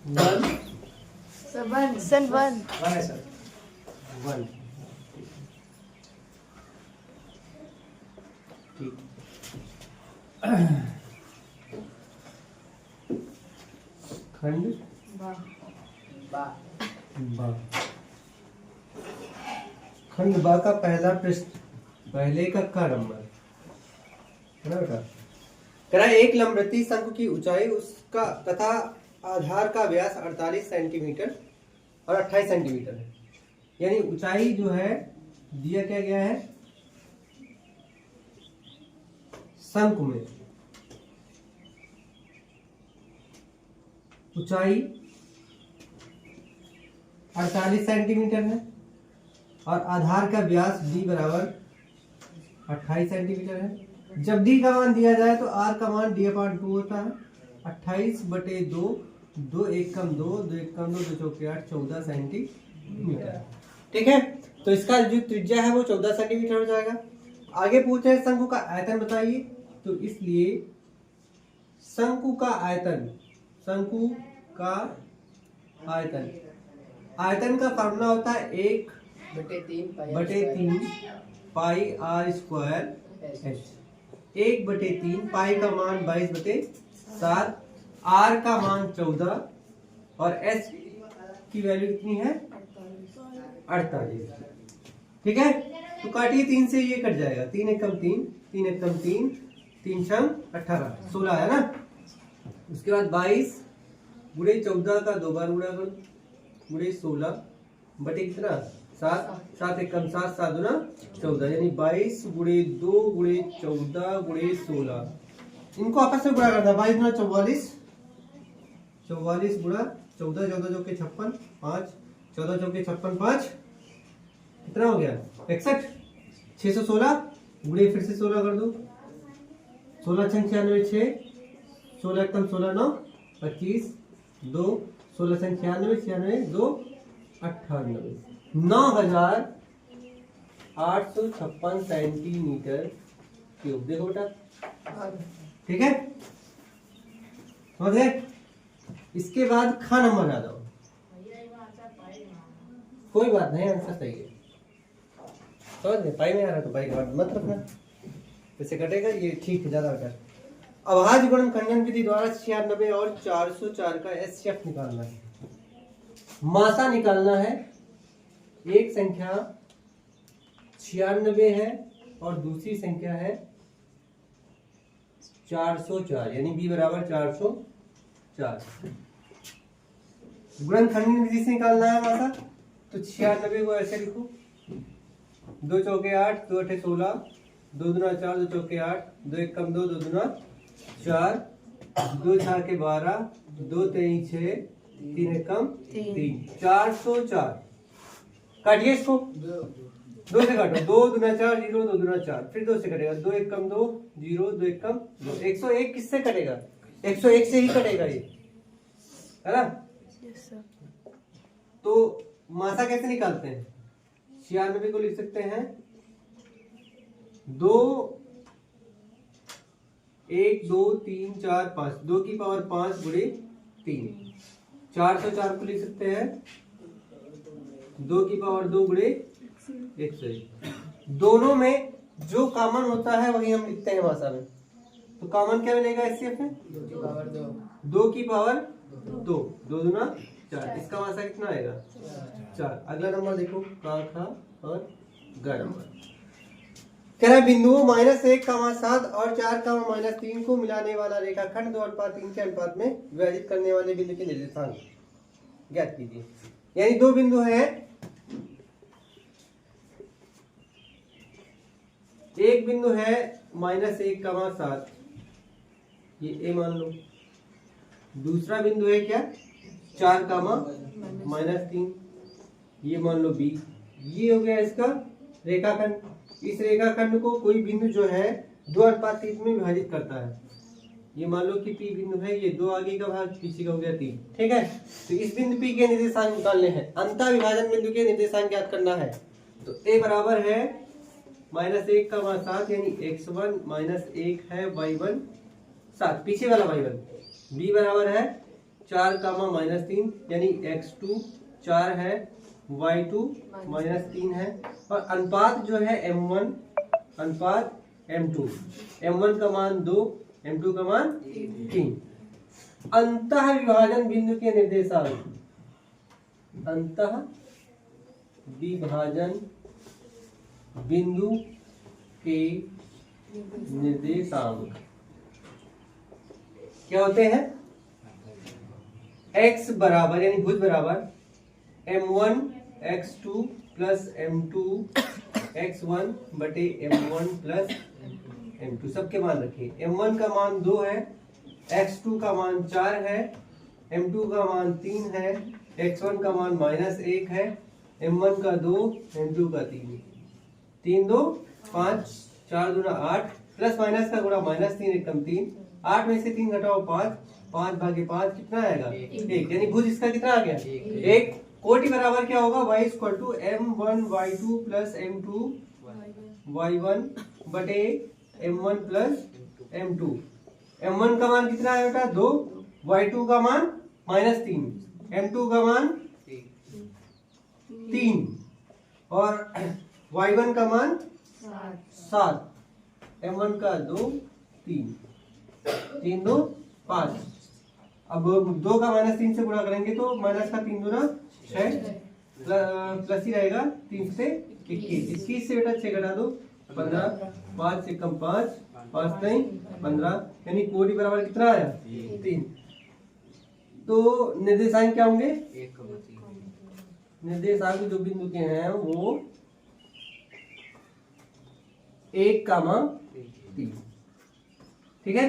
Sun one है sir, 1। ठीक। खंड बा, खंड बा का पहला पृष्ठ, पहले का नंबर है ना बेटा। कह रहा है एक लंबवृत्तीय शंकु की ऊंचाई उसका तथा आधार का व्यास 48 सेंटीमीटर और 28 सेंटीमीटर है। यानी ऊंचाई जो है दिया क्या गया है शंकु में, ऊंचाई 48 सेंटीमीटर है और आधार का व्यास d बराबर 28 सेंटीमीटर है। जब d का मान दिया जाए तो r का मान d/2 होता है। 28/2, 2 1 कम 2, 2 1 कम 2, 2 चौके 8, 14 सेंटीमीटर। ठीक है, तो इसका जो त्रिज्या है वो 14 सेंटीमीटर हो जाएगा। आगे पूछे हैं शंकु का आयतन बताइए, तो इसलिए शंकु का आयतन, शंकु का आयतन, आयतन का फॉर्मूला होता है 1/3 पाई आर स्क्वायर एच। 1/3 पाई का मान 22/7, आर का मान 14 और एच की वैल्यू कितनी है 48। ठीक है, तो काटिए 3 से ये कट जाएगा, 3 1 कम 3, 3 1 कम 3, 3 छम 18, 16 है ना। उसके बाद 22 गुणे 14 का 2 बार गुणा करो, गुणे 16 बटे कितना 7, 7 1 कम 7, 7 दूना 14, यानी 22 गुणे 2 गुणे 14 गुणे 16। इनको आपस में गुणा करना, 22 गुणा 44, 44 गुणा 14, 14 चौके 56, 5 14 चौके 56, 5 कितना हो गया 61, 616 गुणे फिर से 16 कर दो, 16 छंग 96, 6 16 1 कम 16 9 25, 2 16 छंग 96, 96 2 98, 9856 सेंटीमीटर क्यूब। देखो बेटा, ठीक है, समझ गए। इसके बाद खा नंबर आ जाओ, कोई बात नहीं, आंसर सही है, समझ गए। पाई में आ रहा तो पाई के बाद मत रखना, वैसे कटेगा ये, ठीक है, ज्यादा बेटर। अभाज्य गुणनखंडन विधि द्वारा 96 और 404 का एचसीएफ निकालना है, मासा निकालना है। एक संख्या 96 है और दूसरी संख्या है 404, यानी b बराबर 404। गुणनखंडन विधि से निकालना है मासा, तो 96 को ऐसे लिखो, 2 चौके 8, 2 अठे 16, 2 दूना 4, 2 चौके 8, 2 1 कम 2, 2 दूना 4, 2 6 के 12, 2 3 6, 3 1 कम 3, 404। काटिए इसको, 2 से काटो, 2 दूना 4 0, 2 दूना 4, फिर 2 से कटेगा, 2 1 कम 2 0, 2 1 कम 2, 101 किससे कटेगा 101 से ही कटेगा ये, है ना। तो मासा कैसे निकालते हैं, 96 को लिख सकते हैं 2 1 2 3 4 5, 2 की पावर 5 गुणे 3। 404 को लिख सकते हैं 2 की पावर 2 गुणे 101। दोनों में जो कॉमन होता है वही हम लिखते हैं भाषा में, तो कॉमन क्या मिलेगा एचसीएफ में 2 की पावर 2, 2 दूना 4, इसका भाषा कितना आएगा 4। अगला नंबर देखो, का खा और ग नंबर। कह रहा है बिंदुओं -1, 7 और 4, -3 को मिलाने वाला रेखाखंड 2:3 के अनुपात में विभाजित करने वाले बिंदु के निर्देशांक ज्ञात कीजिए। यानी दो बिंदु हैं, एक बिंदु है -1, 7, ये ए मान लो, दूसरा बिंदु है क्या 4, -3, ये मान लो बी। ये हो गया इसका रेखाखंड। इस रेखाखंड को कोई बिंदु जो है 2:3 में विभाजित करता है। ये मान लो कि पी बिंदु है, ये 2 आगे का भाग पीछे का हो गया 3, ठीक है। तो इस बिंदु पी के निर्देशांक निकालने हैं, अंतः विभाजन बिंदु के निर्देशांक ज्ञात करना है। तो ए बराबर है -1, 7, यानी x1 -1 है y1 7, पीछे वाला y1। बी बराबर है 4 कामा -3 यानी x2 4 है, y2 -3 है, और अनुपात जो है m1 अनुपात m2, m1 का मान 2, m2 का मान 3। अंतः विभाजन बिंदु के निर्देशांक, अंतः विभाजन बिंदु के निर्देशांक क्या होते हैं? x बराबर यानी भुज बराबर m1 x2 plus m2 x1 बटे m1 प्लस m2। सबके मान रखिए। m1 का मान 2 है, x2 का मान 4 है, m2 का मान 3 है, x1 का मान -1 है, m1 का 2, m2 का 3। 3 2 5, 4 दूना 8, प्लस माइनस का गुणा -3 एकम 3, 8 में से 3 घटाओ 5, 5 भागे 5 कितना आएगा? 1। यानी भुज इसका कितना आ गया? 1। कोटि बराबर क्या होगा? y = m1 y2 plus m2 y1 बटे m1 प्लस m2। m1 का मान कितना है बेटा? 2, y2 का मान -3, m2 का मान 3 और y1 का मान 7, m1 का 2 3, 3 2 5। अब 2 का -3 से गुणा करेंगे तो माइनस का 3 दूना 6, प्लस ही रहेगा 3 से 21। 21 से बेटा 6 घटा दो 15, 5 से कम 5, 5 नहीं 15, यानी कोटि बराबर कितना आया? 3। तो निर्देशांक क्या होंगे? निर्देशांक जो बिंदु के हैं वो 1, 3। ठीक है।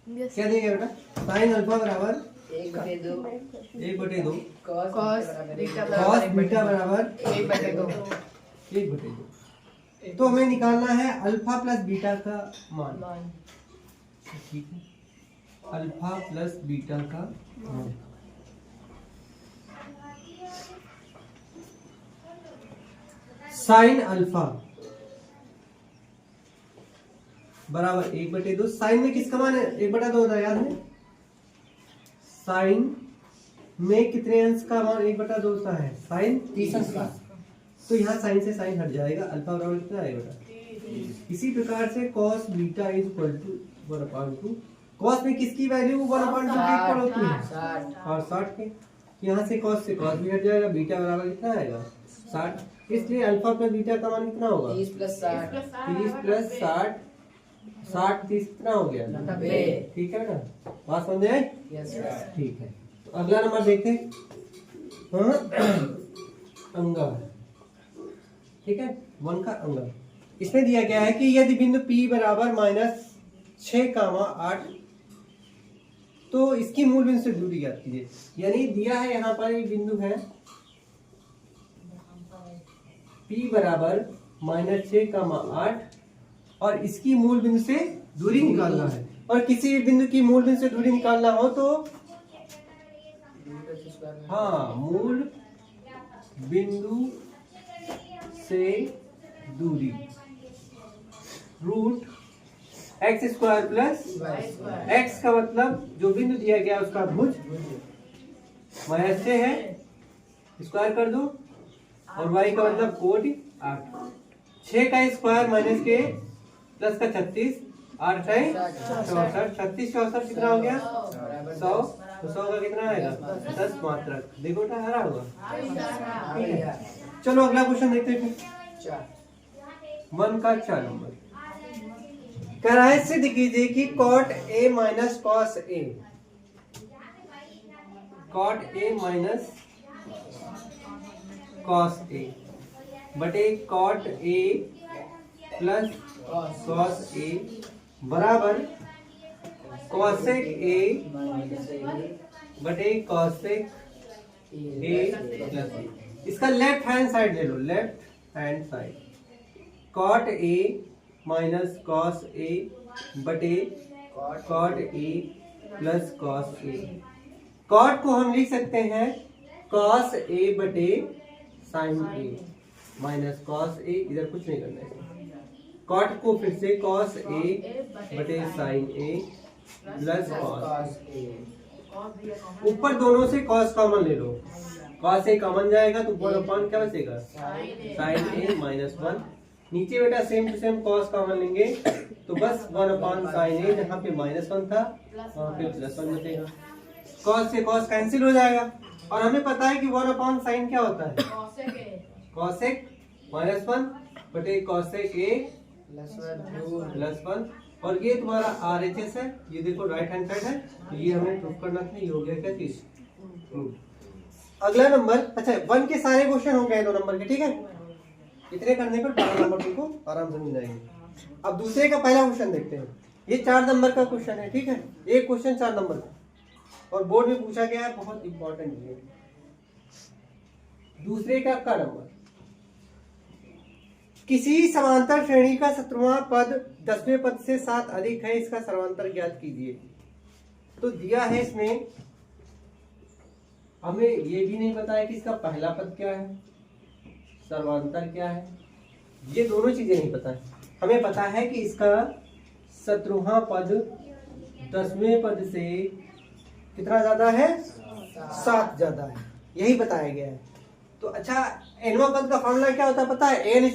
क्या देंगे बेटा? साइन अल्फा बराबर 1/2 cos बीटा cos बीटा बराबर 1/2। 1/2। तो हमें निकालना है अल्फा प्लस बीटा का मान। ठीक है, अल्फा प्लस बीटा का मान। साइन अल्फा बराबर 1/2। साइन में किसका मान है? 1/2 होता है, याद है? साइन में कितने अंश का मान 1/2 होता है? साइन 30 अंश का। तो यहाँ साइन से साइन हट जाएगा, अल्फा बराबर कितना आएगा बेटा? इसी प्रकार से cos बीटा = 1/2। cos में किसकी वैल्यू 1/2 के इक्वल होती है? और 60 के। यहाँ से cos भी हट जाएगा, बीटा बराबर कितना आएगा? 60। इसलिए अल्फा प्लस बीटा का मान कितना होगा? 30 + 60। 30 + 60, 60 30 कितना हो गया? 90। ठीक है ना? बात समझ आई? यस। ठीक है। तो अगला नंबर देखते हैं। अंगा, ठीक है, 1 का अंगा। इसमें दिया गया है कि यदि बिंदु P बराबर -6, 8, तो इसकी मूल बिंदु से दूरी ज्ञात कीजिए। यानी दिया है यहाँ पर एक बिंदु है P बराबर -6, 8 और इसकी मूल बिंदु से दूरी निकालना है। और किसी भी बिंदु की मूल बिंदु से दूरी निकालना हो तो हाँ, मूल बिंदु से दूरी √x² प्लस x का मतलब जो बिंदु दिया गया उसका भुज -6 है, स्क्वायर कर दो, और y का मतलब कोटि 8। 6 का स्क्वायर माइनस के प्लस का 36, 8 है 64, 36 64 कितना हो गया? 100। तो 100 का कितना आएगा? 10 मात्रक। देखो बेटा हरा होगा। ठीक है, चलो अगला क्वेश्चन देखते हैं। 1 का 4 नंबर कह रहा है सिद्ध कीजिए कि cot A minus cos A, cot A minus cos A बटे cot A plus cos A बराबर cosec A बटे cosec A प्लस A। इसका लेफ्ट हैंड साइड ले लो, left hand side. cot A minus cos A बटे cot A plus cos A। cot को हम लिख सकते हैं cos A बटे sin A minus cos A, इधर कुछ नहीं करना है। कॉट को फिर से cos A बटे sin A प्लस cos। ऊपर दोनों से cos कॉमन ले लो, cos A कॉमन जाएगा तो 1 क्या बचेगा, sin A माइनस 1। नीचे बेटा same to same cos common लेंगे तो बस 1 sin A, जहाँ पे -1 था वहाँ पे +1 बचेगा। cos से cos कैंसिल हो जाएगा और हमें पता है कि 1 sin क्या होता है, cosec -1 बटे cosec A +1। और ये तुम्हारा RHS है, ये देखो राइट हैंड साइड है, तो ये हमें प्रूफ करना था। ये हो गया क्या चीज। अगला नंबर, अच्छा 1 के सारे क्वेश्चन हो गए 2 नंबर के, ठीक है। इतने करने पर 12 नंबर तुमको आराम से मिल जाएंगे। अब दूसरे का पहला क्वेश्चन देखते हैं। ये 4 नंबर का क्वेश्चन है, ठीक है। एक क्वेश्चन 4 नंबर का और बोर्ड में पूछा गया है, बहुत इंपॉर्टेंट है। दूसरे का नंबर, किसी समांतर श्रेणी का 17वां पद 10वें पद से 7 अधिक है, इसका सर्वांतर ज्ञात कीजिए। तो दिया है इसमें, हमें ये भी नहीं पता है कि इसका पहला पद क्या है, सर्वांतर क्या है, ये दोनों चीजें नहीं पता है। हमें पता है कि इसका 17वां पद 10वें पद से कितना ज्यादा है, 7 ज्यादा है, यही बताया गया है। तो अच्छा, nवां पद का फॉर्मूला क्या होता है पता है, n = a +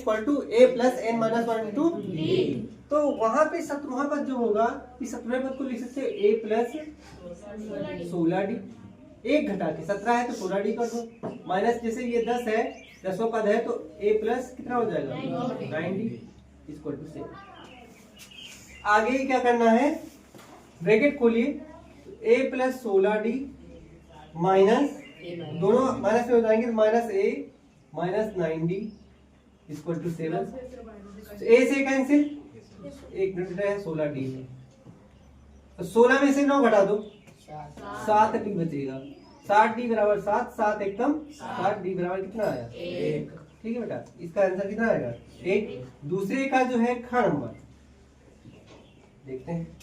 n - 1 * d। तो वहां पे 17वां पद जो होगा, इस 17वें पद को लिख सकते हैं a + 16d। एक घटा के 17 है तो 16d कर दो, माइनस जैसे ये 10 है, 10वां पद है तो a प्लस कितना हो जाएगा, 9d = 6। आगे क्या करना है, ब्रैकेट खोलिए, a + 16d माइनस, दोनों माइनस में हो जाएंगे, -a - 9d = 7। a से कैंसिल, एक घट है 16d है, तो 16 में से 9 घटा दो, 7d बचेगा। 7d = 7, 7 एकदम 7d = कितना आया, 1। ठीक है बेटा, इसका आंसर कितना आएगा, 1। दूसरे का जो है ख नंबर देखते हैं।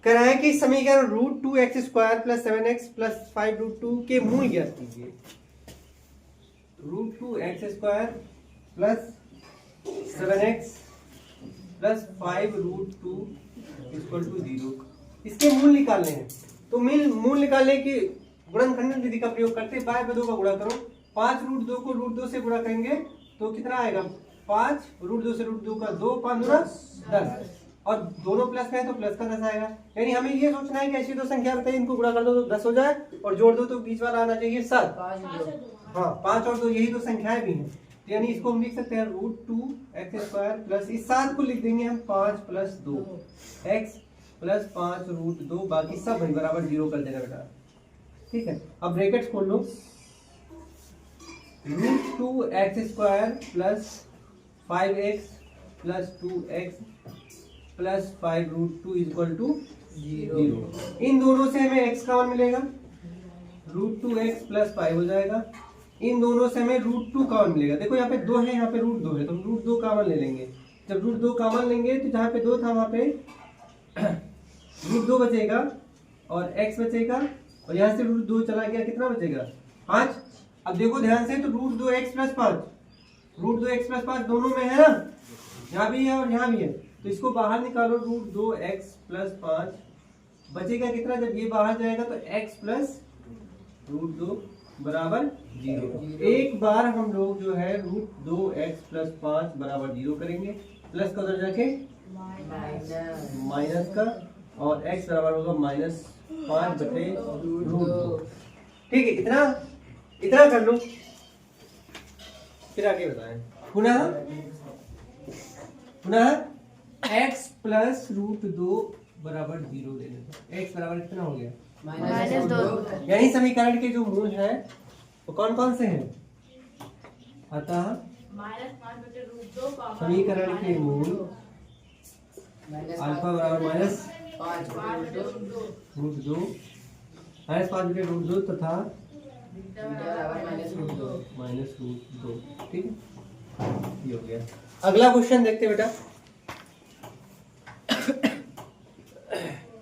कह रहा है कि समीकरण √2x² + 7x + 5√2 के मूल ज्ञात कीजिए। √2x² + 7x + 5√2 = 0। इसके मूल निकालने हैं, तो मूल निकालने की गुणनखंडन विधि का प्रयोग करते, बाय में 2 का गुणा करो। 5√2 को √2 से गुणा करेंगे तो कितना आएगा, 5, √2 से √2 का 2, 5 × 10, और दोनों प्लस में है तो प्लस का 10 आएगा। यानी हमें ये सोचना है कि ऐसी 2 संख्या बताइए, इनको गुणा कर दो तो 10 हो जाए, और जोड़ दो तो बीच वाला आना चाहिए 7। हाँ, 5 और 2 यही 2 संख्याएं भी हैं, यानी इसको हम लिख सकते हैं √2x² प्लस, इस 7 को लिख देंगे हम 5 + 2 x + 5√2, बाकी सब वही बराबर 0 कर देना बेटा। ठीक है, अब ब्रैकेट्स खोल लो, √2x² + 5x + 2x + 5√2 = 0। इन दोनों से हमें x कॉमन मिलेगा, √2x + 5 हो जाएगा। इन दोनों से हमें √2 कॉमन मिलेगा। देखो यहाँ पे 2 है, यहाँ पे √2 है, तो हम √2 कॉमन ले लेंगे। जब √2 कॉमन लेंगे तो जहाँ पे 2 था वहाँ पे √2 बचेगा और x बचेगा, और यहाँ से √2 चला गया, कितना बचेगा, 5। अब देखो ध्यान से, तो √2x + 5, √2x + 5 दोनों में है ना, यहाँ भी है और यहाँ भी है, तो इसको बाहर निकालो, √2x + 5 बचेगा कितना, जब ये बाहर जाएगा तो x + √2 = 0। एक बार हम लोग जो है √2x + 5 = 0 करेंगे, प्लस का उधर जाके माइनस का, और x बराबर होगा -5/√2। ठीक है, इतना कर लो, फिर आगे बताएं। पुनः x + √2 = 0 ले लेते। x बराबर कितना हो गया, -2। यानी समीकरण के जो मूल है वो कौन कौन से हैं, अतः समीकरण के मूल अल्फा बराबर -5/√2 तथा -√2। ठीक है, ये हो गया। अगला क्वेश्चन देखते बेटा।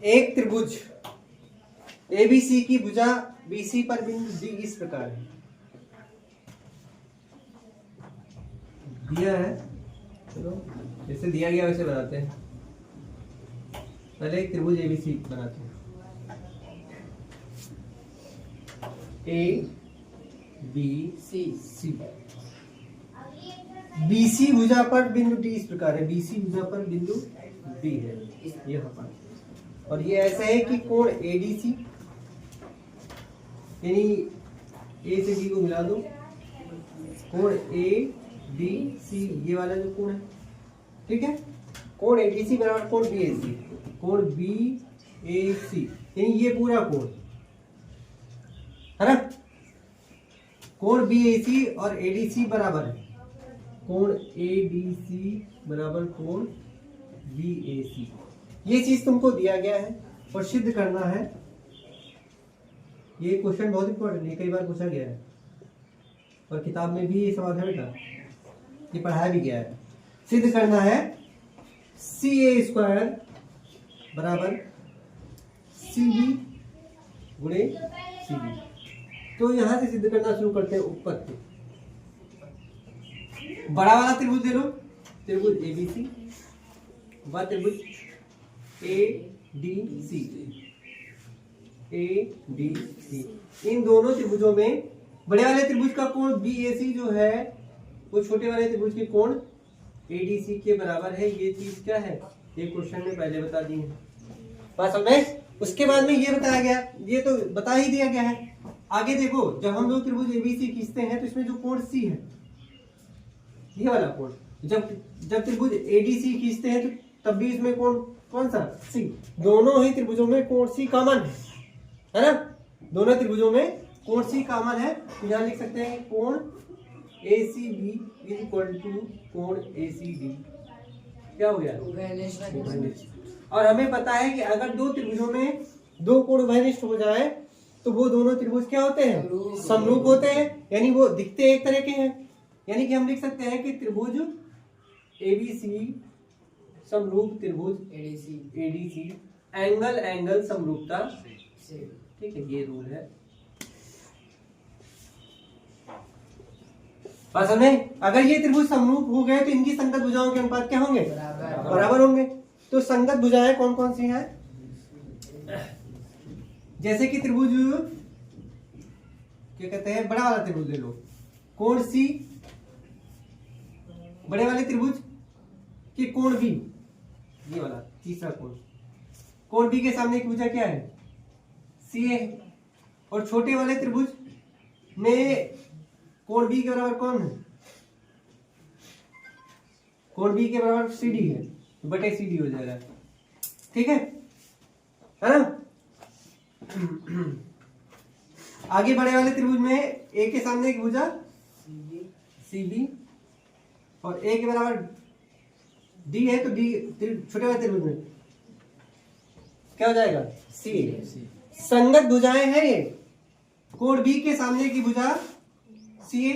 एक त्रिभुज ABC की भुजा BC पर बिंदु D इस प्रकार है, दिया है, चलो जैसे दिया गया वैसे बनाते हैं। पहले एक त्रिभुज एबीसी बनाते हैं। A B C C. BC भुजा पर बिंदु डी इस प्रकार है, बीसी भुजा पर बिंदु डी है यहाँ पर, और ये ऐसा है कि कोण एडीसी, यानी ए से बी को मिला दो, कोण ए डी सी, ये वाला जो कोण है, ठीक है। कोण एडीसी बराबर कोण बी ए सी, कोण बी ए सी, यानी ये पूरा कोण है ना। कोण बी ए सी और एडीसी बराबर है, कोण एडीसी बराबर कोण बी ए सी। ये चीज तुमको दिया गया है और सिद्ध करना है। ये क्वेश्चन बहुत इंपॉर्टेंट है, कई बार पूछा गया है और किताब में भी ये सवाल है बेटा, ये पढ़ाया भी गया है। सिद्ध करना है सी ए स्क्वायर बराबर सी बी गुणे सी बी। तो यहां से सिद्ध करना शुरू करते हैं ऊपर से। बड़ा वाला त्रिभुज ले लो, त्रिभुज एबीसी व त्रिभुज एडीसी, एडीसी। इन दोनों त्रिभुजों में बड़े वाले त्रिभुज का कोण बीएसी जो है वो छोटे वाले त्रिभुज के कोण एडीसी के बराबर है। ये चीज क्या है, ये क्वेश्चन में पहले बता दी है, बात समझ में। उसके बाद में ये बताया गया, ये तो बता ही दिया गया है। आगे देखो, जब हम लोग त्रिभुज एबीसी खींचते हैं तो इसमें जो कोण सी है, ये वाला कोण, जब त्रिभुज एडीसी खींचते हैं तो तब भी इसमें कोण कौन सा, सी। दोनों ही त्रिभुजों में कोण सी कॉमन है ना, दोनों त्रिभुजों में कोण सी कॉमन है। तो यहाँ लिख सकते हैं कोण ACB इज इक्वल टू कोण ACD, क्या हो गया, और हमें पता है कि अगर दो त्रिभुजों में दो कोण उभयनिष्ठ हो जाए तो वो दोनों त्रिभुज क्या होते हैं, समरूप होते हैं, यानी वो दिखते एक तरह के हैं। यानी कि हम लिख सकते हैं कि त्रिभुज एबीसी समरूप त्रिभुज एडीसी, एंगल एंगल समरूपता, ठीक है, ये रूल है। बात समझे। अगर ये त्रिभुज समरूप हो गए तो इनकी संगत भुजाओं के अनुपात क्या होंगे, बराबर होंगे। तो संगत भुजाएं कौन कौन सी हैं, जैसे कि त्रिभुज क्या कहते हैं, बड़ा वाला त्रिभुज ले लो, कोण सी, बड़े वाले त्रिभुज के कोण बी, ये वाला तीसरा कोण, कोण बी के सामने की भुजा क्या है, सी है, और छोटे वाले त्रिभुज में कोण बी के बराबर कौन है, कोण बी के बराबर सी डी है, बटे सी डी हो जाएगा, ठीक है ना। आगे बड़े वाले त्रिभुज में ए के सामने की भुजा सी बी और ए के बराबर डी है, तो डी छोटे वाले त्रिभुज में क्या हो जाएगा, सी। संगत भुजाएं हैं ये, कोण बी के सामने की भुजा सी ए,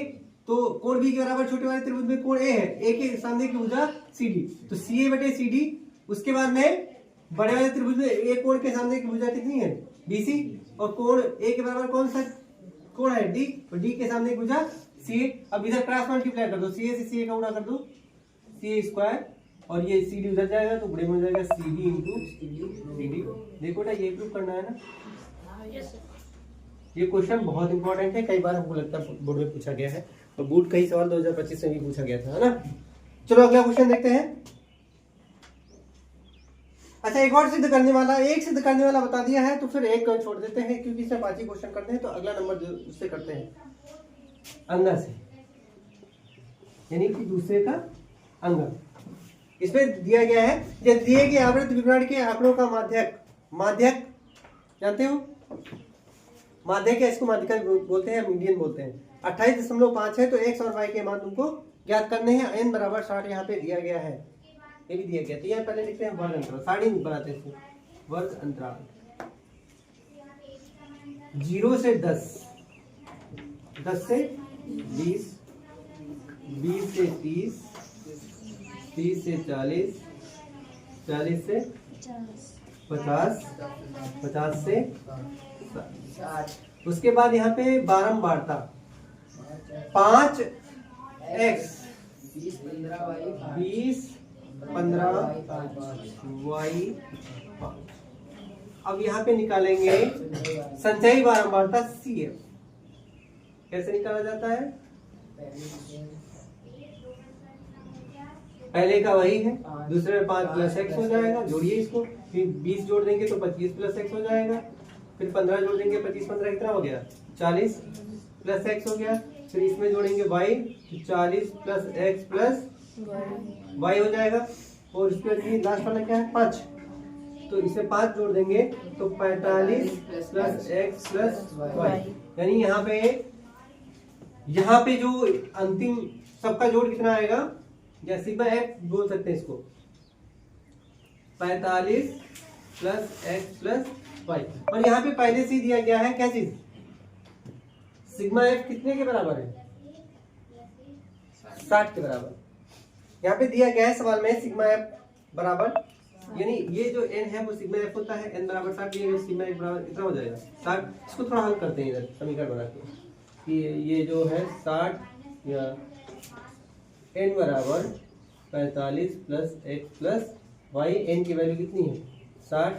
तो कोण बी के बराबर छोटे वाले त्रिभुज में कोण ए है, ए के सामने की भुजा सी डी, तो सी ए बटे सी डी। उसके बाद में बड़े वाले त्रिभुज में ए कोण के सामने की भुजा कितनी है, बीसी, और कोण ए के बराबर कौन सा कोण है, डी, और डी के सामने की भुजा सी ए। अब इधर क्रॉस मल्टीप्लाई कर दो, सी ए से सी ए का गुणा कर दो, सी ए स्क्वायर, और ये सी डी उधर जाएगा तो गुणे में हो जाएगा C D into C D. देखो ना, ये प्रूव करना है ना। ये क्वेश्चन बहुत इंपॉर्टेंट है, कई बार हमको लगता है बोर्ड में पूछा गया है, और बोर्ड का ही सवाल 2025 में भी पूछा गया था, है ना। चलो अगला क्वेश्चन देखते हैं। अच्छा, एक और सिद्ध करने वाला, एक सिद्ध करने वाला बता दिया है तो फिर एक छोड़ देते हैं, क्योंकि इसमें 5 ही क्वेश्चन करते हैं, तो अगला नंबर उससे करते हैं, अंगा से, यानी कि दूसरे का अंगा। इसमें दिया गया है, जब दिए गए आवृत्त विवरण के आंकड़ों का माध्यक, माध्यक जानते हो, माध्यक है, इसको माध्यिका बोलते हैं, मीडियन बोलते हैं, 28.5 है। तो x और y के मान तुमको ज्ञात करने हैं। n बराबर 60 यहाँ पे दिया गया है, ये भी दिया गया। तो यहाँ पहले लिखते हैं वर्ग अंतराल, 60 बनाते हैं, वर्ग अंतराल 0 से 10, 10 से 20, 20 से 30, 30 से 40, 40 से 50, 50 से 60। उसके बाद यहाँ पे बारंबारता 5x 20 y 5। अब यहाँ पे निकालेंगे संचयी बारंबारता CF। कैसे निकाला जाता है? पहले का वही है, दूसरे में 5 प्लस x हो जाएगा, जोड़िए इसको, फिर 20 जोड़ देंगे तो 25 प्लस x हो जाएगा, फिर 15 जोड़ देंगे, 25 15 कितना हो गया? 40 प्लस x हो गया, फिर इसमें जोड़ेंगे y, 40 plus x plus y हो जाएगा, और इसके बाद लास्ट वाला क्या है? 5। तो इसे 5 जोड़ देंगे तो 45 प्लस x प्लस y। यानी यहाँ पे जो अंतिम सबका जोड़ कितना आएगा, या सिग्मा f बोल सकते हैं इसको, 45 प्लस x प्लस y। और यहाँ पे पहले से ही दिया गया है क्या चीज? सिग्मा f कितने के बराबर है? 60 के बराबर। यहाँ पे दिया गया है सवाल में सिग्मा f बराबर, यानी ये जो n है वो सिग्मा f होता है, n बराबर 60 दिया गया, सिग्मा f बराबर कितना हो जाएगा? 60। इसको थोड़ा हल करते हैं इधर समीकरण बना के कि ये जो है 60 या n बराबर 45 plus x plus y। n की वैल्यू कितनी है? 60,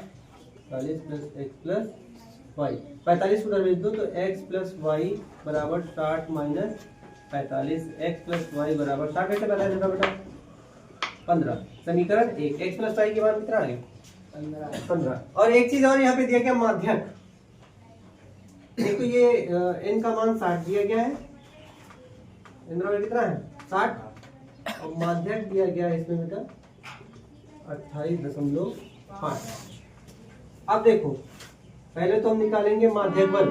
45 प्लस x प्लस y। 45 को उधर भेज दो तो x प्लस y बराबर 60 माइनस 45, x प्लस y बराबर 60 कैसे बना है बेटा? 15। समीकरण 1। x प्लस y के बाद कितना आ गया? 15। और एक चीज और यहाँ पे दिया गया माध्यक। देखो ये n का मान 60 दिया गया है, n बराबर कितना है? 60, और माध्यक दिया गया है इसमें बेटा 28.5। अब देखो पहले तो हम निकालेंगे माध्यक वर्ग,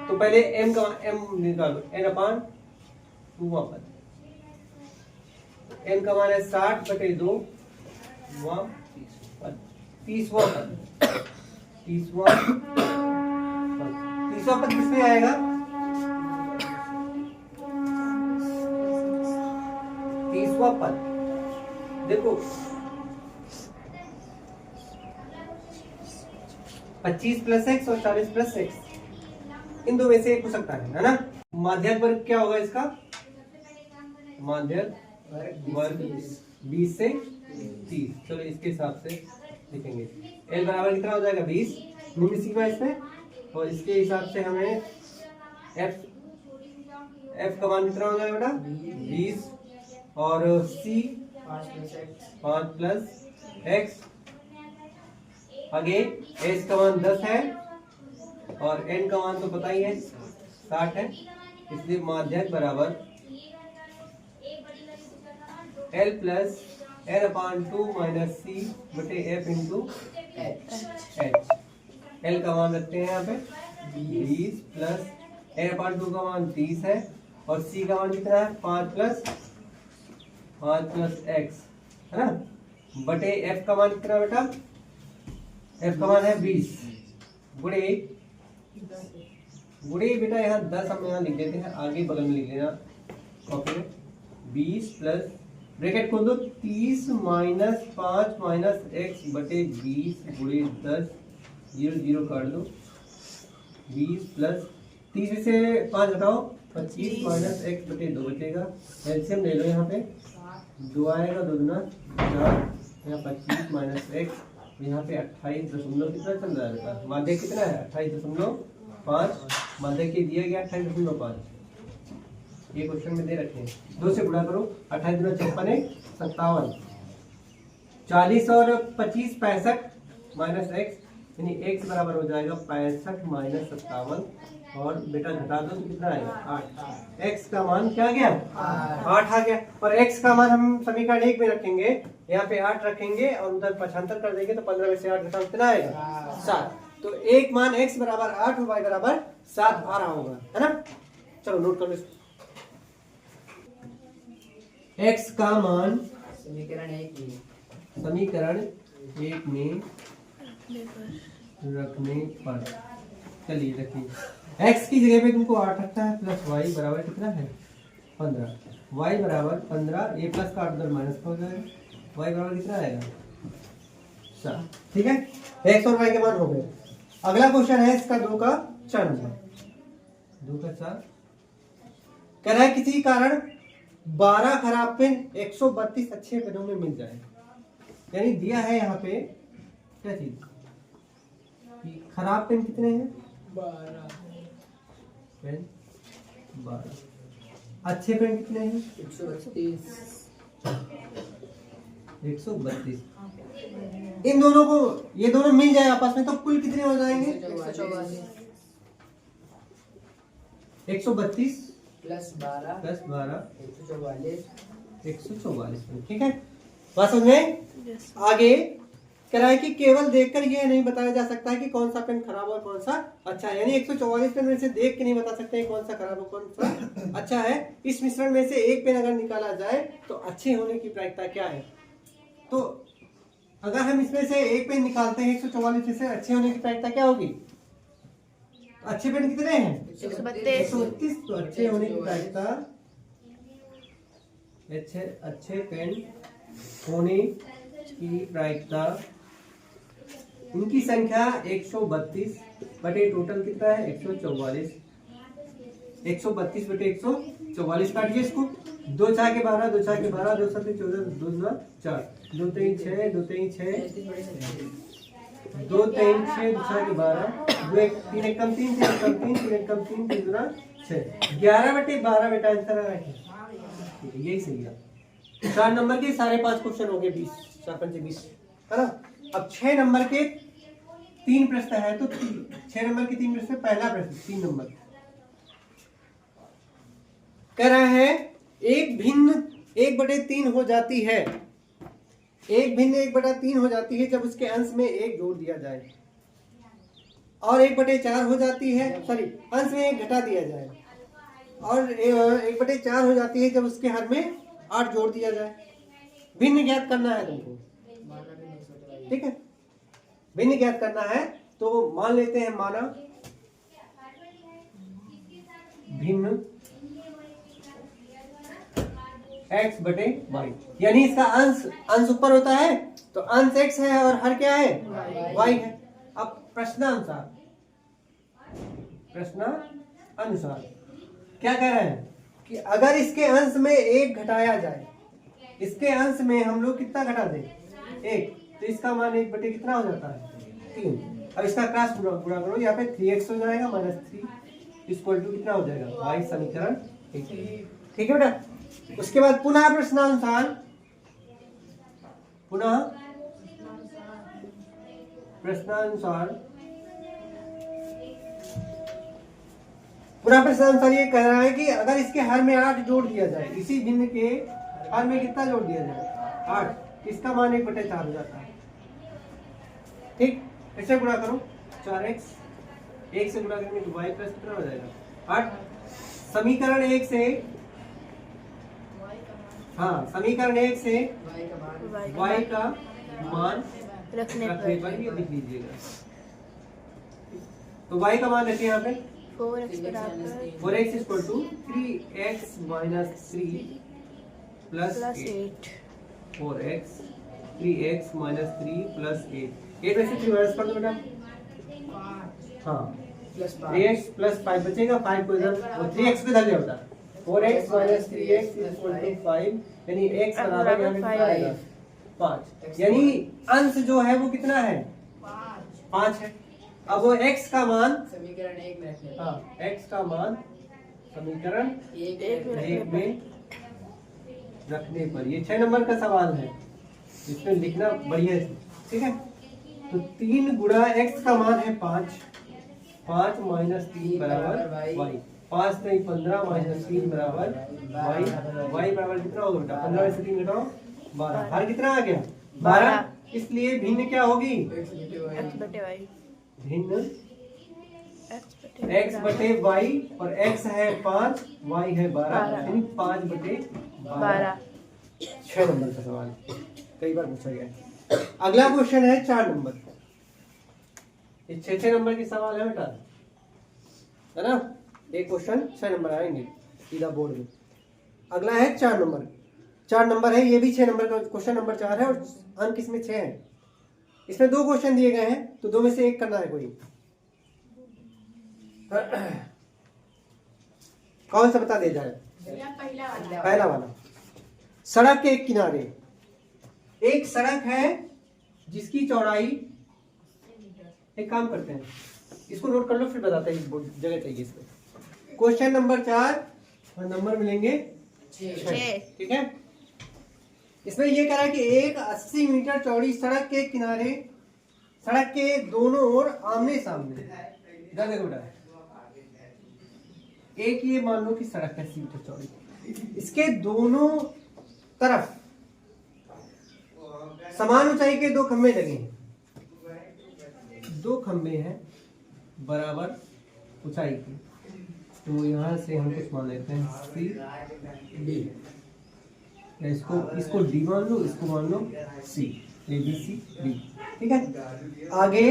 तो पहले m का m निकालो, n अपान 2 पद। n का मान है 60/2, 30वां पद। 30वां पद किसमें आएगा? 30वां पद देखो 25 प्लस x और 40 प्लस x, इन दो में से एक हो सकता है ना? माध्यक वर्ग क्या होगा इसका? माध्यक वर्ग 20 से 30। चलो इसके हिसाब से लिखेंगे, l बराबर कितना हो जाएगा? 20 निम्न सीमा इसमें, और इसके हिसाब से हमें f का मान कितना हो जाएगा बेटा? 20, और c 5 प्लस x, आगे s का मान 10 है, और n का मान तो पता ही है 60 है, इसलिए माध्यक बराबर l प्लस n अपान 2 माइनस c बटे f इंटू h। l का मान रखते हैं यहाँ पे 20 प्लस n अपान 2 का मान 30 है, और c का मान कितना है? 5 प्लस x है ना, बटे f का मान कितना बेटा? f का मान है 20 गुणे बेटा यहाँ 10 हम यहाँ लिख देते हैं, आगे बगल में लिख लेना कॉपी में। 20 प्लस ब्रैकेट खोल दो, 30 माइनस 5 माइनस x बटे 20 गुणे 10, 0 0 काट दो। 20 प्लस 30 में से 5 घटाओ, 25 माइनस x बटे 2 बचेगा। एलसीएम ले लो, यहाँ पे 2 आएगा, 2 दूना 4, यहाँ 25 माइनस x, यहाँ पे 28 दशमलव कितना चल रहा है बेटा? माध्यक कितना है? 28.5। माध्यक के दिया गया 28.5, ये क्वेश्चन में दे रखे हैं। 2 से गुणा करो, 28 दूना 56, 57, 40 और 25 65 माइनस x, यानी x बराबर हो जाएगा 65 माइनस 57, और बेटा घटा दो तो कितना आएगा? 8। x का मान क्या गया? 8 आ गया। और x का मान हम समीकरण 1 में रखेंगे, यहाँ पे 8 रखेंगे और उधर 75 कर देंगे, तो 15 में से 8 घटाओ कितना आएगा? 7। तो एक मान x बराबर 8 और y बराबर 7 आ रहा होगा, है ना? चलो नोट कर लो इसको। x का मान समीकरण 1 में रखने पर, चलिए रखिए, x की जगह पे तुमको 8 रखना है, प्लस y बराबर कितना है? 15। y बराबर 15, ये प्लस का 8 उधर माइनस हो जाएगा, y बराबर कितना आएगा? 7। ठीक है, x और y के मान हो गए। अगला क्वेश्चन है इसका 2 का 4 नंबर। 2 का 4 कह रहा है किसी कारण 12 खराब पेन 132 अच्छे पेनों में मिल जाए। यानी दिया है यहाँ पे क्या चीज कि खराब पेन कितने हैं 12 पेन 12, अच्छे पेन कितने हैं 132। इन दोनों को ये दोनों मिल जाए आपस में तो कुल कितने हो जाएंगे 132 प्लस 12 144 ठीक है। बात समझ में? आगे कह रहा है कि केवल देखकर यह नहीं बताया जा सकता है कि कौन सा पेन खराब और कौन सा अच्छा है। यानी 144 पेन में से देख के नहीं बता सकते कौन सा खराब और कौन सा अच्छा है। इस मिश्रण में से एक पेन अगर निकाला जाए तो अच्छे होने की प्रायिकता क्या है। तो अगर हम इसमें से एक पेन निकालते हैं 144 में से, अच्छे होने की प्रायिकता क्या होगी। अच्छे पेन कितने हैं 132। तो अच्छे होने की प्रायिकता, अच्छे पेन होने की प्रायिकता, इनकी संख्या 132 बटे टोटल कितना है 144। 132 बटे 144 काटिए इसको। 2 4 के 12, 2 4 के 12, 2 7 14, 2 9 4, 2 3 6, 2 3 6, 2 3 6, 2 4 के 12, 2 1 3 1 कम 3 3 कम 3 3 1 कम 3 3 2 6, 11 बटे 12 बेटा आंसर आ रहा है। यही सही है। 4 नंबर के सारे 5 क्वेश्चन हो गए 20, 4 5 20 है ना। अब 6 नंबर के 3 प्रश्न है तो 6 नंबर के 3 प्रश्न। पहला प्रश्न 3 नंबर कह रहा है एक भिन्न 1/3 हो जाती है। एक भिन्न 1/3 हो जाती है जब उसके अंश में 1 जोड़ दिया जाए, और 1/4 हो जाती है, सॉरी अंश में 1 घटा दिया जाए, और 1/4 हो जाती है जब उसके हर में 8 जोड़ दिया जाए। भिन्न ज्ञात करना है तुमको, ठीक है। भिन्न ज्ञात करना है तो मान लेते हैं, माना भिन्न x बटे y, यानी इसका अंश ऊपर होता है तो अंश x है और हर क्या है y है। अब प्रश्नानुसार क्या कह रहे हैं कि अगर इसके अंश में 1 घटाया जाए, इसके अंश में हम लोग कितना घटा दें 1, तो इसका मान 1 बटे कितना हो जाता है 3। अब इसका क्रॉस गुणा करो, यहाँ पे 3x हो जाएगा -3 इक्वल टू कितना हो जाएगा y। समीकरण ठीक है बेटा। उसके बाद पुनः प्रश्नानुसार ये कह रहा है कि अगर इसके हर में 8 जोड़ दिया जाए, इसी भिन्न के हर में कितना जोड़ दिया जाए 8, इसका मान 1/4 हो जाता है। ठीक, ऐसे गुणा करो 4x, 1 से गुणा करेंगे तो y प्लस कितना हो जाएगा 8। समीकरण 1 से समीकरण 1 से y का मान रखने पर ये लिख लीजिएगा। तो y का मान रखिए यहाँ पे 4x equal to 3x minus 3 plus 8। 4x 3x minus 3 plus 8 में से 3 माइनस कर दो बेटा। हाँ, 3x प्लस 5 बचेगा, 5 को इधर 3x पे धर होता है। 4x minus 3x equal to 5, यानी x बराबर यहाँ पे कितना आएगा 5। यानी अंश जो है वो कितना है 5 है। अब वो x का मान समीकरण 1 में रखने, x का मान समीकरण 1 में रखने पर, ये 6 नंबर का सवाल है, इसमें लिखना बढ़िया है, ठीक है। तो 3 गुणा x का मान है 5 माइनस 3 बराबर y, 5 नहीं 15 माइनस 3 बराबर y बराबर कितना होगा बेटा 15 में से 3 घटाओ 12, हर कितना आ गया 12। इसलिए भिन्न क्या होगी भिन्न x बटे y, और x है 5 y है 12, यानी 5 बटे 12। 6 नंबर का सवाल कई बार पूछा गया है। अगला क्वेश्चन है 4 नंबर। ये 6 नंबर के सवाल है बेटा, है ना। एक क्वेश्चन 6 नंबर आएंगे सीधा बोर्ड में। अगला है 4 नंबर। 4 नंबर है, ये भी 6 नंबर का क्वेश्चन नंबर 4 है, और अंक इसमें 6 है। इसमें 2 क्वेश्चन दिए गए हैं, तो 2 में से एक करना है कोई। कौन सा बता दे जाए, पहला वाला। सड़क के किनारे एक सड़क है जिसकी चौड़ाई, एक काम करते हैं इसको नोट कर लो फिर बताते हैं, जगह चाहिए इसमें। क्वेश्चन नंबर 4 और नंबर मिलेंगे 6, ठीक है। इसमें ये कह रहा है कि एक 80 मीटर चौड़ी सड़क के किनारे, सड़क के दोनों ओर आमने सामने, इधर देखो बेटा, एक ये मान लो कि सड़क है 80 मीटर चौड़ी, इसके दोनों तरफ समान ऊंचाई के दो खंभे लगे हैं, दो खंभे हैं बराबर ऊंचाई के। तो यहां से हम कुछ मान लेते हैं सी डी, इसको डी मान लो, इसको मान लो सी, ए बी सी डी, ठीक है। आगे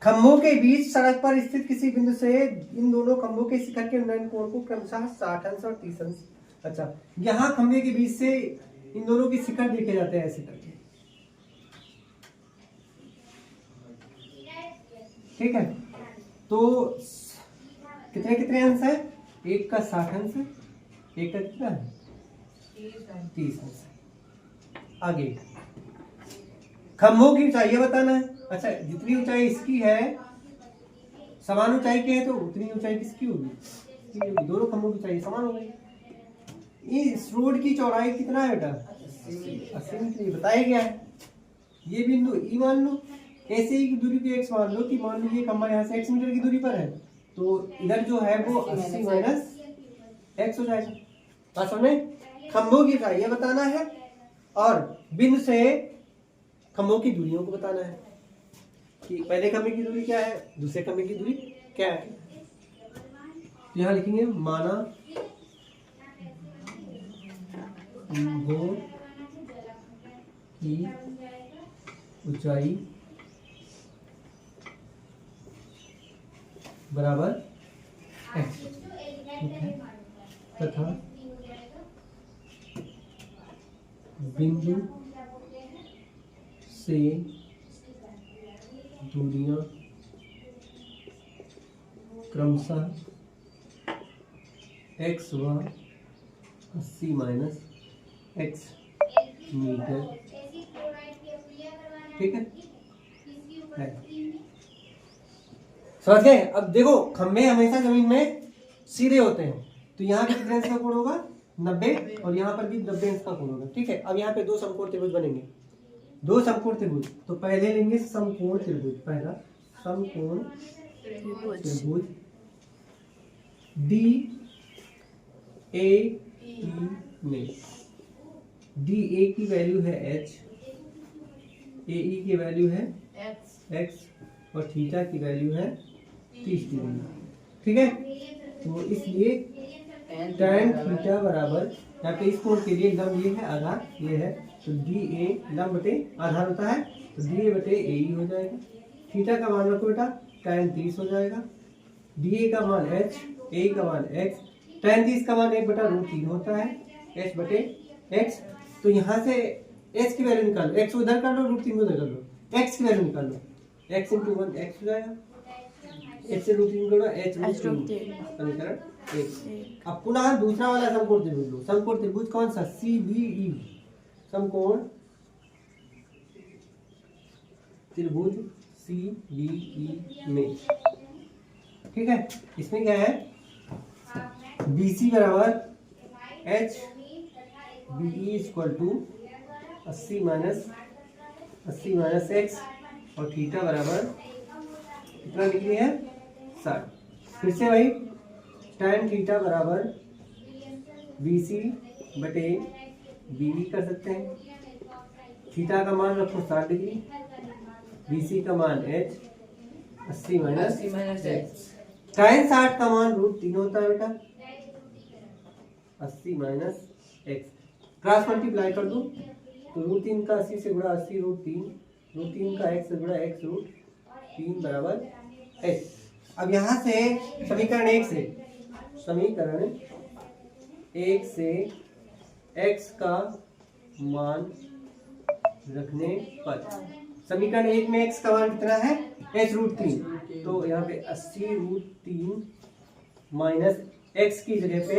खंभों के बीच सड़क पर स्थित किसी बिंदु से इन दोनों खंभों के शिखर के उन्नयन कोण को क्रमशः 60 अंश और 30 अंश, अच्छा यहाँ खंभे के बीच से इन दोनों के शिखर देखे जाते हैं ऐसे करके, ठीक है। तो कितने कितने अंश है, एक का 60 अंश है, एक का कितना है 30 अंश। आगे खंभों की ऊंचाई बताना है, अच्छा जितनी ऊंचाई इसकी है, समान ऊंचाई की है तो उतनी ऊंचाई किसकी होगी, दोनों खंभों की ऊंचाई समान हो गई। इस रोड की चौड़ाई कितना है बेटा 80 मीटर बताया गया है। ये बिंदु ई मान लो, ऐसे ही की दूरी को x मान लो कि मान लो ये खंभा यहाँ से x मीटर की दूरी पर है, तो इधर जो है वो 80 माइनस x हो जाएगा। बात समझे, खंभों की ऊंचाई बताना है और बिंदु से खंभों की दूरियों को बताना है कि पहले खंभे की दूरी क्या है, दूसरे खंभे की दूरी क्या है। तो यहाँ लिखेंगे माना खंभों की ऊंचाई बराबर x, ठीक है, तथा बिंदु से दूरियां क्रमशः x व 80 माइनस x मीटर, ठीक है। समझ गए। अब देखो खंभे हमेशा जमीन में सीधे होते हैं, तो यहाँ पे कितने अंश का कोण होगा 90 और यहाँ पर भी 90 अंश का कोण होगा, ठीक है। अब यहाँ पे दो समकोण त्रिभुज बनेंगे, दो समकोण त्रिभुज, तो पहले लेंगे समकोण त्रिभुज, पहला समकोण त्रिभुज डी ए ई में, डी ए की वैल्यू है h, ए ई की वैल्यू है x और थीटा की वैल्यू है 30 डिग्री, ठीक है। तो इसलिए tan थीटा बराबर, यहाँ पे इस कोण के लिए लंब ये है, आधार ये है, तो डी ए लंब बटे आधार होता है, तो डी ए बटे ए ई हो जाएगा। थीटा का मान रखो बेटा tan 30 हो जाएगा, डी ए का मान h, ए का मान x, tan 30 का मान 1/√3 होता है, h बटे x। तो यहाँ से h की वैल्यू निकालो, x उधर कर लो, √3 उधर कर लो, x की वैल्यू निकालो, x × 1 x हो जाएगा, h से √3 करो h √3, समीकरण 1। अब पुनः दूसरा वाला समकोण त्रिभुज लो, समकोण त्रिभुज कौन सा CBE, समकोण त्रिभुज CBE में, ठीक है। इसमें क्या है BC बराबर h, BE = 80 माइनस x और थीटा बराबर कितना डिग्री है 60। फिर से वही tan थीटा बराबर BC बटे BE कर सकते हैं, थीटा का मान रखो 60 डिग्री, BC का मान h, 80 माइनस x, tan 60 का मान √3 होता है बेटा, 80 माइनस x, क्रॉस मल्टीप्लाई कर दो तो √3 का 80 से गुणा 80 √3 का x से गुणा x √3 बराबर x। अब यहाँ से समीकरण 1 से x का मान रखने पर, समीकरण 1 में x का मान कितना है h √3, तो यहाँ पे 80 √3 माइनस x की जगह पे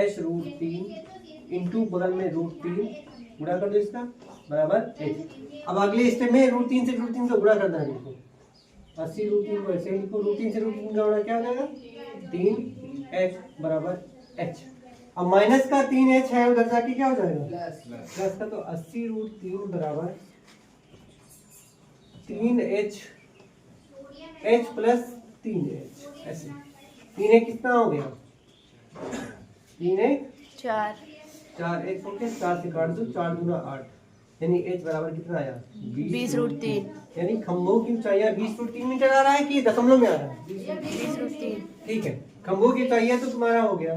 h √3 इंटू बगल में √3 गुणा कर दो इसका बराबर h। अब अगले स्टेप में √3 से √3 का गुणा करना है देखो 80 √3 को ऐसे लिखो √3 से √3 का गुणा क्या हो जाएगा 3h बराबर h। अब माइनस का 3h है उधर जाके क्या हो जाएगा प्लस का, तो 80 √3 बराबर 3h h प्लस 3h ऐसे 3h कितना हो गया 3h 4 4h हो गया 4 से काट दो 4 दूना 8 यानी h बराबर कितना आया 20√3 यानी खंभों की ऊंचाई 20√3 मीटर आ रहा है कि दशमलव में आ रहा है 20√3 ठीक है खंभों की ऊंचाई तो तुम्हारा हो गया।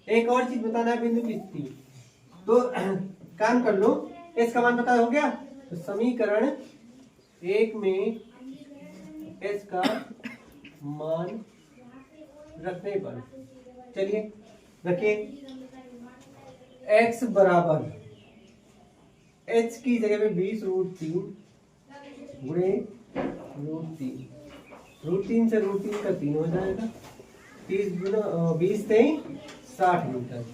एक और चीज बताना है बिंदु की स्थिति, तो काम कर लो s का मान पता हो गया, तो समीकरण 1 में s का मान रखने पर चलिए रखिए x बराबर h की जगह पे 20√3 गुणे √3 से √3 का 3 हो जाएगा 20 से 60 मीटर,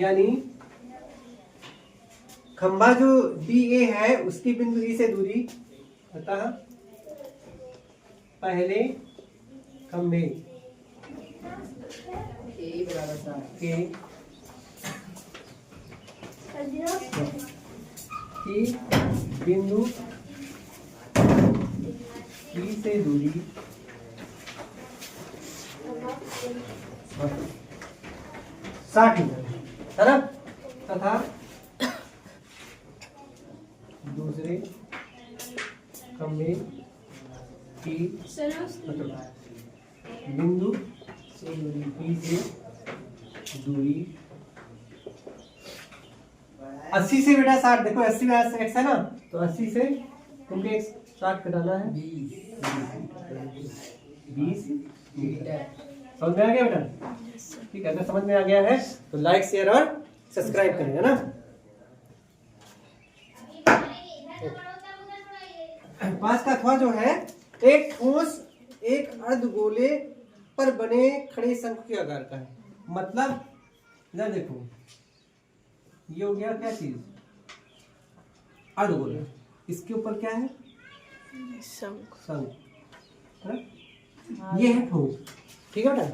यानी खंभा जो DA है उसकी बिंदु E से दूरी अतः पहले खंभे ए बराबर 60 के की बिंदु E से दूरी 60 मीटर है ना, तथा दूसरे खंभे की बिंदु E से दूरी 80 से बेटा 60, देखो 80 में x है ना, तो 80 से तुमको 60 घटाना है 20 मीटर। समझ में आ गया बेटा? ठीक है, अगर समझ में आ गया है तो लाइक शेयर और सब्सक्राइब करें, है ना। पांच का अथवा जो है एक ठोस एक अर्धगोले पर बने खड़े शंख के आकार का है, मतलब इधर देखो ये हो गया क्या चीज अर्धगोला, इसके ऊपर क्या है शंख, ये है ठोस, ठीक है बेटा,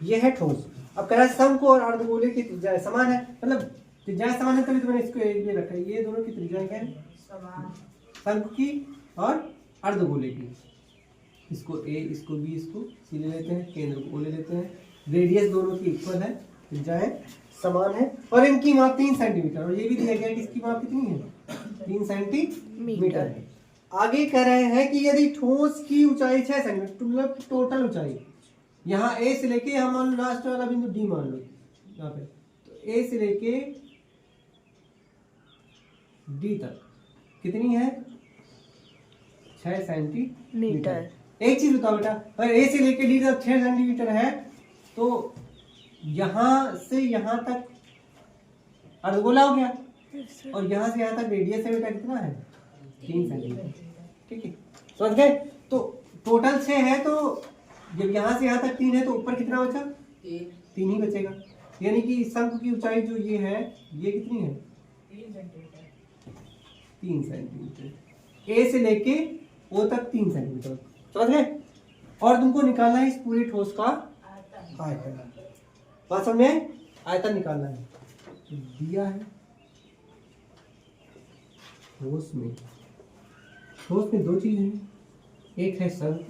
ये है ठोस। अब कह रहा है शंख और अर्धगोले की त्रिज्या समान है, मतलब त्रिज्या समान है तभी तो मैंने इसको ये रखा है, ये दोनों की त्रिज्या क्या है समान, शंख की और अर्धगोले की। इसको A, इसको B, इसको C ले लेते हैं, केंद्र को O ले लेते हैं, रेडियस दोनों की इक्वल है, त्रिज्याएं समान है और इनकी माप 3 सेंटीमीटर, और ये भी दिया गया कि इसकी माप कितनी है 3 सेंटीमीटर है। आगे कह रहे हैं कि यदि ठोस की ऊंचाई 6 सेंटीमीटर, मतलब टोटल ऊंचाई यहाँ A से लेके हम मान लो लास्ट वाला बिंदु D मान लो यहाँ पे, तो A से लेके D तक कितनी है 6 सेंटीमीटर। एक चीज बताओ बेटा, अगर A से लेके D तक 6 सेंटीमीटर है तो यहाँ से यहाँ तक अर्धगोला हो गया, और यहाँ से यहाँ तक रेडियस है बेटा कितना है 3 सेंटीमीटर, ठीक है, समझ गए। तो टोटल 6 है, तो जब यहाँ से यहाँ तक 3 है तो ऊपर कितना बचा 3 ही बचेगा, यानी कि शंख की ऊंचाई जो ये है ये कितनी है 3 सेंटीमीटर, A से लेके O तक 3 सेंटीमीटर, समझ गए। और तुमको निकालना है इस पूरे ठोस का आयतन, वास्तव में आयतन निकालना है, दिया है ठोस में दो चीज है, एक है शंख,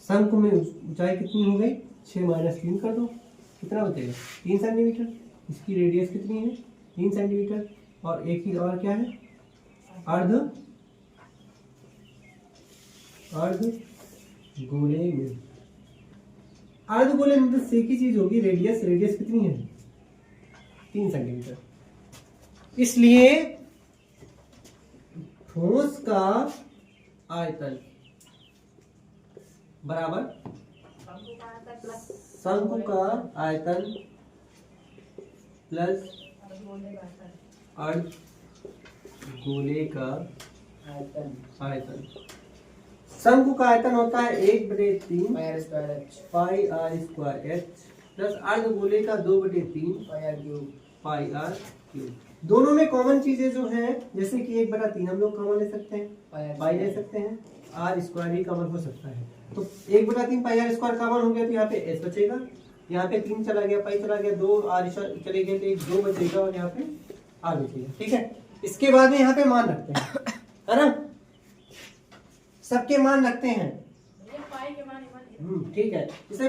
शंख में ऊंचाई कितनी हो गई 6 - 3 कर दो, कितना बचेगा 3 सेंटीमीटर, इसकी रेडियस कितनी है 3 सेंटीमीटर, और एक ही और क्या है अर्धगोले में तो एक ही चीज होगी, रेडियस कितनी है 3 सेंटीमीटर। इसलिए ठोस का आयतन बराबर शंकु का आयतन प्लस अर्धगोले का आयतन। शंकु का आयतन होता है 1/3 पाई r² h प्लस अर्धगोले का 2/3 pi R cube. Pi R cube. दोनों में कॉमन चीजें जो हैं, जैसे कि 1/3 हम लोग कॉमन ले सकते हैं, पाई ले सकते हैं, आर स्क्वायर भी कॉमन हो सकता है। तो 1/3 पाई आर स्क्वायर कॉमन हो गया तो यहाँ पे एस बचेगा, यहाँ पे 3 चला गया, पाई चला गया, 2 आर चले गए तो एक 2 बचेगा और यहाँ पे आर बचेगा। ठीक है, इसके बाद में यहाँ पे मान रखते हैं, है ना, सबके मान रखते हैं। ठीक है, इसे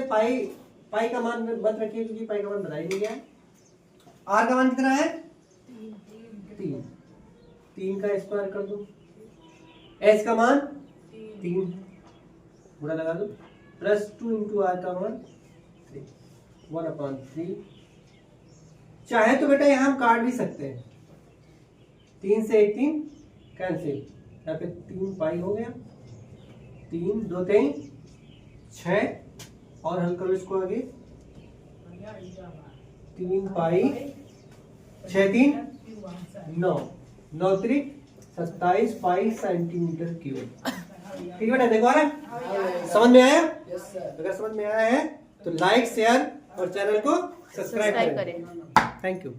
पाई का मान मत रखिए क्योंकि पाई का मान बता ही नहीं गया। आर का मान कितना है? 3 का स्क्वायर कर दो। एस का मान 3 पूरा लगा दो, प्लस 2 इंटू आर का मान 3, 1/3। चाहे तो बेटा यहाँ हम काट भी सकते हैं, 3 से 1 3 कैंसिल, यहाँ पे 3 पाई हो गया, 3 2 3 6 और हल करो इसको आगे, 3 पाई 6 3 9 9 3 27 पाई सेंटीमीटर क्यूब। ठीक है बेटा, देखो आ रहा है? समझ में आया? Yes sir. अगर समझ में आया है तो लाइक शेयर और चैनल को सब्सक्राइब करें। करें। Thank you.